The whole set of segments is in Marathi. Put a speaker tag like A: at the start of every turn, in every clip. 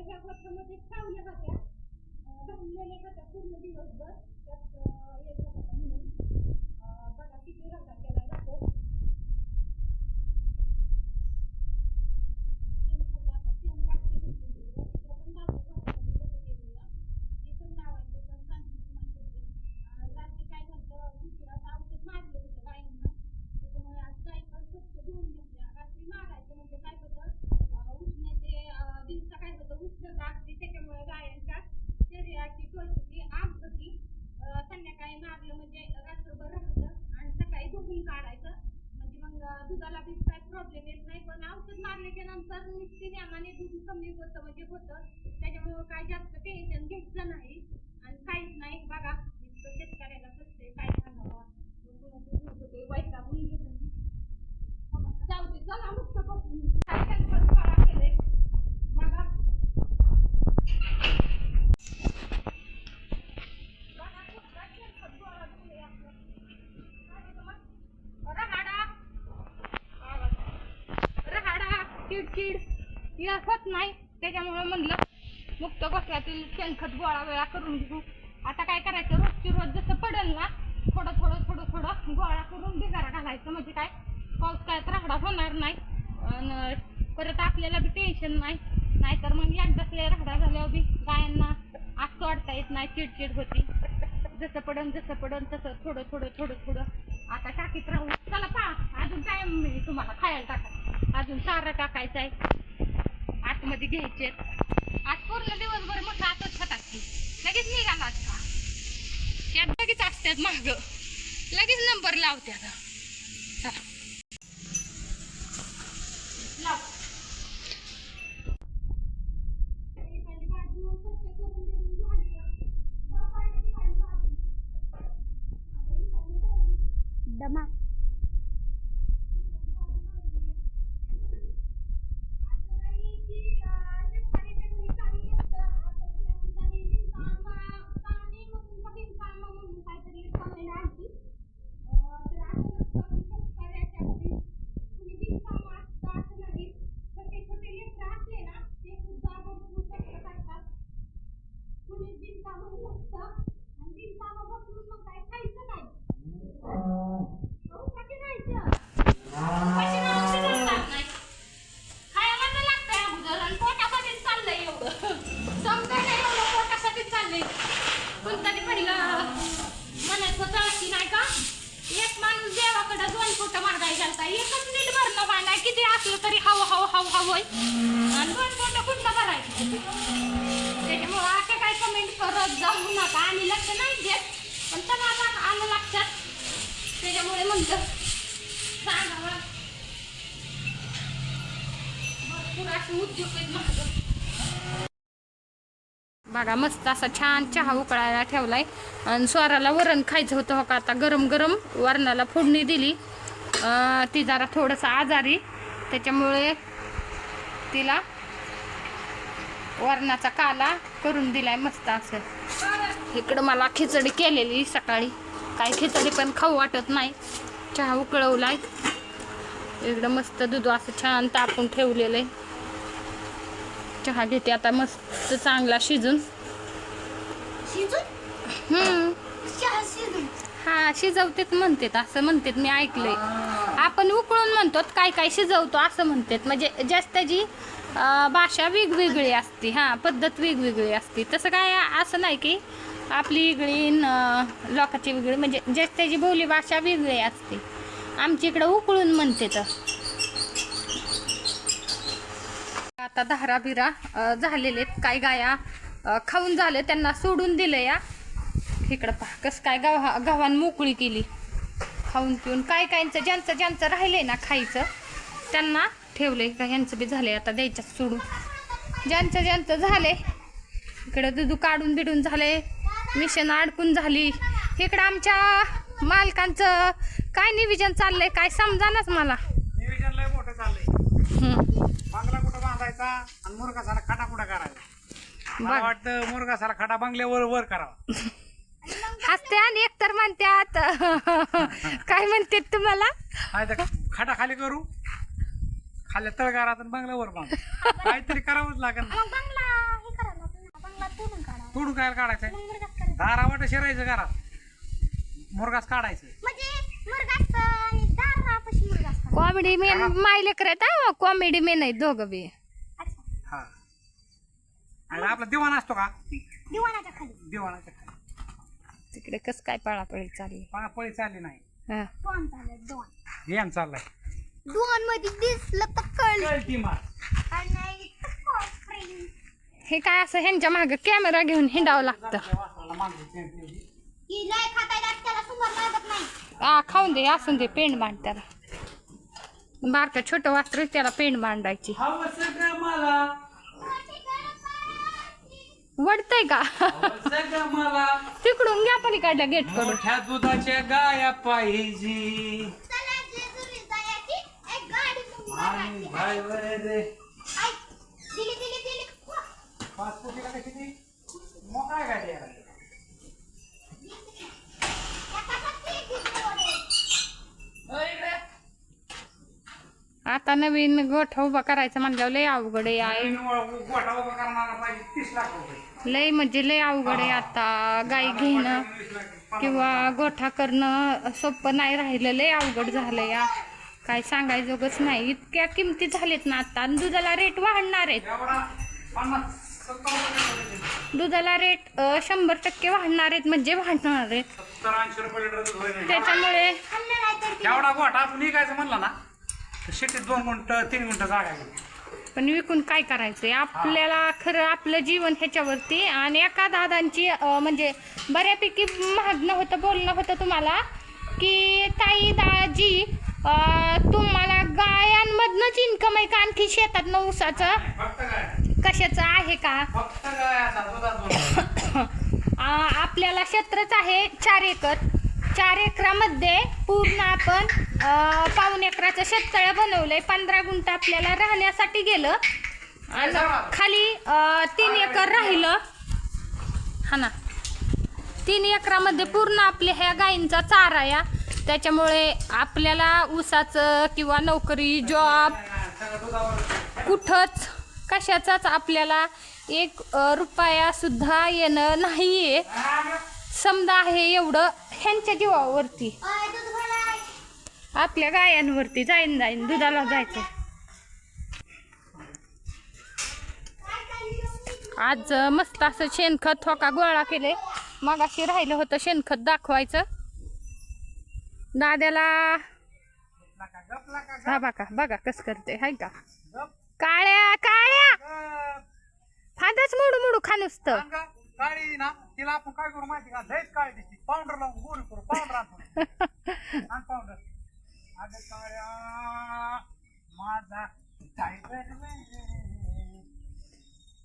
A: ह्या पत्रामध्ये ठेवल्या होत्या भरलेल्या होत्या पूर्ण दिवसभर त्यात येत होता म्हणून बघा किती रंगा केला जातो. रात्री काय झालं दुसऱ्याचं औषध मारलं होतं गायींना त्याच्यामुळे आज गाय पण स्वच्छ धुवून घेतल्या. रात्री मारायचं म्हणजे काय होतं उष्णते दिवसा काय होतं उष्णता असते त्याच्यामुळे गायांच्या शरीराची त्वचेची आग होती. संध्याकाळी मारलं म्हणजे रात्रभर राहतं आणि सकाळी धुवून काढायचं म्हणजे मग दुधाला बी काय प्रॉब्लेम येत नाही. पण औषध मारल्याच्या नंतर नित्याने दूध कमी होतं म्हणजे होतं त्याच्यामुळे काय जास्त टेन्शन घ्यायचं नाही आणि काहीच नाही. बघा शेतकऱ्याला कसं काय सांगावं वैतागून गेलं जाऊ दे चला मुक्त बसून काय शेणखत गोळा केलंय बघा कुठला शेणखत गोळा केलंय आपलं रहाडा चिडचिड यस होत नाही त्याच्यामुळे म्हणलं मुक्त गोठ्यातील शेणखत गोळा वेळा करून घेऊ. आता काय करायचं रोजची रोज जसं पडेल ना थोडं थोडं थोडं थोडं गोळा करून ढिगारा घालायचं म्हणजे काय पाऊस काय राहडा होणार नाही आणि परत आपल्याला बी टेन्शन नाही. नाहीतर मग एकदाच राहडा झाल्यावर बी गायांना आग सोडता येत नाही चिडचिड होती. जसं पडन तसं थोडं थोडं थोडं थोडं आता टाकीत राहू. चला पहा अजून टाइम तुम्हाला खायला टाका अजून चारा टाकायचा आहे आतमध्ये घ्यायचे. आज पूर्ण दिवसभर मोठा आतच फटाकते लगेच निघाला का त्यात लगेच असतात माग लगेच नंबर लावत्यात. चला लाव दमा एकच नीट भरणं बांधाय किती असलं तरी हवं आणि दोन पोट कुठलं भरायचं त्याच्यामुळे असं काय कमेंट करत जाऊ नका. आम्ही लक्ष नाही देत पण त्यांना आता आलं लक्षात त्याच्यामुळे म्हणतं सांगावं भरपूर असे उद्योग आहेत माझं. बघा मस्त असा छान चहा उकळायला ठेवलाय आणि स्वराला वरण खायचं होतं हो का. आता गरम गरम वरणाला फोडणी दिली. ती जरा थोडंसं आजारी त्याच्यामुळे तिला वरणाचा काला करून दिलाय मस्त असं. इकडं मला खिचडी केलेली सकाळी काय खिचडी पण खाऊ वाटत नाही. चहा उकळवलाय इकडं मस्त दूध असं छान तापून ठेवलेलं आहे. चहा घेते आता मस्त चांगला शिजून हा शिजवतेत म्हणतात असं म्हणतात मी ऐकलंय. आपण उकळून म्हणतो काय काय शिजवतो असं म्हणतात म्हणजे जास्ताची भाषा वेगवेगळी असते. हा पद्धत वेगवेगळी असते. तसं काय असं नाही की आपली वेगळी लोकांची वेगळी म्हणजे जास्ताची बोली भाषा वेगळी असते. आमच्या इकडं उकळून म्हणते. तर आता धारा बिरा झालेले काही गाया खाऊन झाले त्यांना सोडून दिलं या. इकडं पहा कसं काय गव्हाण मोकळी केली खाऊन पिऊन. काय कायचं ज्यांचं राहिलंय ना खायचं त्यांना ठेवलंय का ह्यांचं बी झालंय आता द्यायचं सोडून. ज्यांचं झालंय इकडं दूध काढून बिडून झालंय मिशन अडकून झाली. इकडं आमच्या मालकांचं काय नियोजन चाललंय काय समजानाच मला.
B: नियोजन लय मोठं चाललंय. बांगला कुठं बांधायचा आणि मुरगासाला खडा कुठं करायचा. मला वाटतं मुरगासाला खडा बांगल्यावर वर करावा.
A: हसते आणि एकतर म्हणतात काय म्हणतात तुम्हाला
B: खडा खाली करू खाली तळगारात आणि बांगल्यावर बांधू काहीतरी करावंच लागेल.
A: बंगला
B: तोडून काय काढायचंय दारावाट शिरायचं घरात मुरगास काढायचं
A: कॉमेडी मेन माय लेकर आहेत कॉमेडी मेन आहेत दोघं बी.
B: हा आणि आपला दिवाण असतो का दिवाणाच्या खाली
A: तिकडे कस काय पळापळी चालली.
B: पळी चालली नाही
A: हा.
B: हेम चाललाय
C: दोन मध्ये दिसलं तर कळलं.
B: कळती मार.
A: हे काय असं ह्यांच्या मागे कॅमेरा घेऊन हिंडावं लागतं.
C: ही लय खाताय त्याला सुंदर लागत नाही.
A: खाऊन दे असून दे पेंड मांड त्याला. बारका छोटं वासरू त्याला पेंड मांडायची.
B: हवस ग मला
A: वडतय का
B: हवस ग मला
A: तिकडून घ्या पलीकडल्या गेट कडून.
B: मोठ्या दुधाच्या गाया पाहिजे
C: चला जेजुरी जायची एक गाडी घेऊन
B: आणि ड्रायव्हर रे
C: आई, दिली
B: पासपोर्टला कशी ती मोकळा गाडी आहे
A: आता नवीन गोठा उभा करायचा म्हणल्यावर लय अवघड आहे.
B: गोठा उभा करणारा पाहिजे 30 लाख रुपये
A: लय म्हणजे लय अवघड आहे. आता गाय घेणं किंवा गोठा करणं सोपं नाही राहिलं. लय अवघड झालं या काय सांगायजोगच नाही. इतक्या किमती झालेत ना आता. आणि दुधाला रेट वाढणार आहेत.
B: एवढा 50-70
A: दुधाला रेट 100% वाढणार आहेत म्हणजे वाढणार आहेत.
B: 70-80 रुपये लिटर दूध होईल.
A: त्याच्यामुळे
B: एवढा गोठा आपण विकायचं म्हणलं ना तर शेतीत 2 गुंठ 3 गुंठ जागा आहे.
A: पण विकून काय करायचंय आपल्याला. खरं आपलं जीवन ह्याच्यावरती. आणि एका दादांची म्हणजे बऱ्यापैकी मागणं होतं बोलणं होतं तुम्हाला की ताई दाजी तुम्हाला गायांमधनंच इन्कम आहे का आणखी शेतात ऊसाचं
B: फक्त काय
A: कशाचं आहे का.
B: फक्त काय आता दुधात
A: आपल्याला क्षेत्रच आहे 4 एकर. 4 एकरामध्ये पूर्ण आपण 1.25 एकराचं शेततळं बनवलंय. 15 गुंठ आपल्याला राहण्यासाठी गेलं आणि खाली 3 एकर राहिलं. हा ना 3 एकरामध्ये पूर्ण आपल्या ह्या गायींचा चारा या. त्याच्यामुळे आपल्याला ऊसाचं किंवा नोकरी जॉब कुठंच कशाचाच आपल्याला 1 रुपया सुद्धा येणं नाहीये. समजा आहे एवढं ह्यांच्या जीवावरती आपल्या गायांवरती जाईन दुधाला जायचं. आज मस्त असं शेणखत ठोका गोळा केले. मगाशी राहिलं होतं शेणखत दाखवायचं दाद्याला. हा बघा कसं करते हाय का. काळ्या फांदाच मोडू खा नुसतं.
B: काळी ना तिला आपण काय करू माहिती का लयच काळी दिसते. पावडर लावून गोरी करू पावडर आणतो पावडर. अगं काळ्या माझा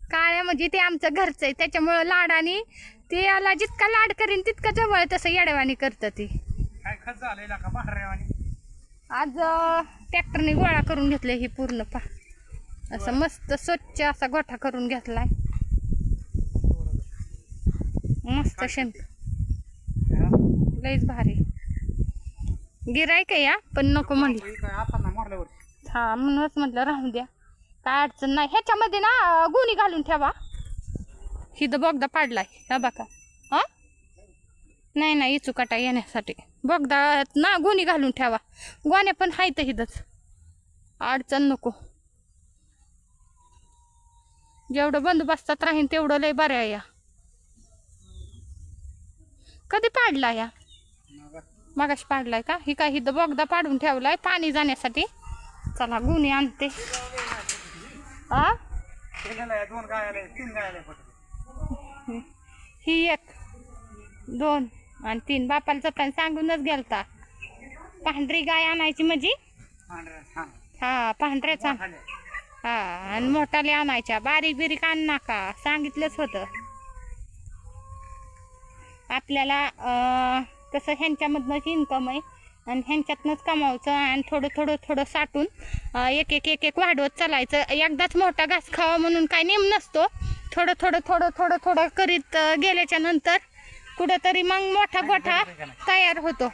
A: काळ्या म्हणजे ते आमचं घरचं आहे. त्याच्यामुळं लाडाने ते याला जितका लाड करीन तितका जवळ तसं येडवाणी करतं ती.
B: काय खत झालेला का बाहेर.
A: आज ट्रॅक्टरने गोळा करून घेतले ही पूर्ण असं मस्त स्वच्छ असा गोठा करून घेतलाय. मस्त शेण लईच भारी. गिरायक या पण नको म्हणलं. हा म्हणूनच म्हटलं राहून द्या काय अडचण नाही. ह्याच्यामध्ये ना गुणी घालून ठेवा. हिथं बोगदा पाडलाय हा बघा. हा नाही इचुकाटा येण्यासाठी बोगदा ना गुणी घालून ठेवा. गोण्या पण हायत हिथंच अडचण नको. जेवढं बंदोबस्तात राहीन तेवढं लय बरं आहे. या कधी पाडला या मगाशी पाडलाय का. ही काय हिथं बोगदा पाडून ठेवलाय पाणी जाण्यासाठी. चला गुणी आणते. आ
B: 2 गाय आले 3 गाय आले.
A: ही 1 2 आणि 3 बापाला जाताना सांगूनच गेलता पांढरी गाय आणायची म्हणजे. हा पांढऱ्याचा हा आणि मोठाले आणायच्या. बारीक बिरीक आण नका सांगितलंच होतं आपल्याला. कसं ह्यांच्यामधनंच इन्कम आहे आणि ह्यांच्यातनंच कमावचं. आणि थोडं साठून एक वाढवत चालायचं. एकदाच मोठा घास खावा म्हणून काय नेम नसतो. थोडं करीत गेल्याच्या नंतर कुठंतरी मग मोठा गोठा तयार होतो.